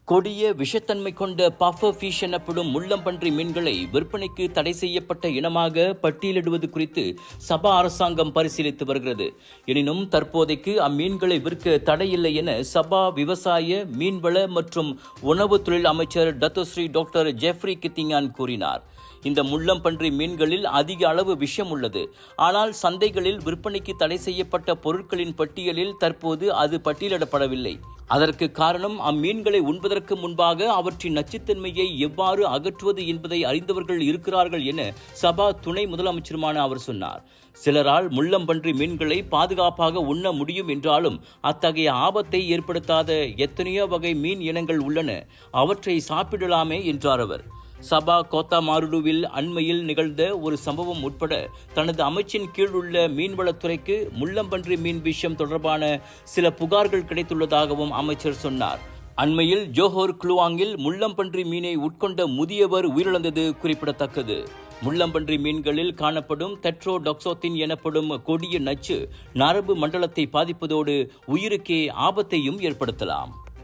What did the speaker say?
கொடிய விஷத்தன்மை கொண்ட பஃபர் ஃபிஷ் எனப்படும் முள்ளம்பன்றி மீன்களை விற்பனைக்கு தடை செய்யப்பட்ட இனமாக பட்டியலிடுவது குறித்து சபா அரசாங்கம் பரிசீலித்து வருகிறது. எனினும் தற்போதைக்கு அம்மீன்களை விற்க தடையில்லை என சபா விவசாய, மீன்வள மற்றும் உணவு தொழில் அமைச்சர் டத்தோஸ்ரீ டாக்டர் ஜெஃப்ரி கித்திங்கான் கூறினார். இந்த முள்ளம்பன்றி மீன்களில் அதிக அளவு விஷம் உள்ளது. ஆனால் சந்தைகளில் விற்பனைக்கு தடை செய்யப்பட்ட பொருட்களின் பட்டியலில் தற்போது அது பட்டியலிடப்படவில்லை. அதற்கு காரணம் அம்மீன்களை உண்பதற்கு முன்பாக அவற்றின் நச்சுத்தன்மையை எவ்வாறு அகற்றுவது என்பதை அறிந்தவர்கள் இருக்கிறார்கள் என சபா துணை முதலமைச்சருமான அவர் சொன்னார். சிலரால் முள்ளம்பன்றி மீன்களை பாதுகாப்பாக உண்ண முடியும் என்றாலும் அத்தகைய ஆபத்தை ஏற்படுத்தாத எத்தனையோ வகை மீன் இனங்கள் உள்ளன, அவற்றை சாப்பிடலாமே என்றார் அவர். சபா கோத்தா மாருடுவில் அண்மையில் நிகழ்ந்த ஒரு சம்பவம் உட்பட தனது அமைச்சின் கீழ் உள்ள மீன்வளத்துறைக்கு முள்ளம்பன்றி மீன் விஷயம் தொடர்பான சில புகார்கள் கிடைத்துள்ளதாகவும் அமைச்சர் சொன்னார். அண்மையில் ஜோஹோர் குளுவாங்கில் முள்ளம்பன்றி மீனை உட்கொண்ட முதியவர் உயிரிழந்தது குறிப்பிடத்தக்கது. முள்ளம்பன்றி மீன்களில் காணப்படும் டெட்ரோடாக்சோத்தின் எனப்படும் கொடிய நச்சு நரம்பு மண்டலத்தை பாதிப்பதோடு உயிருக்கே ஆபத்தையும் ஏற்படுத்தலாம்.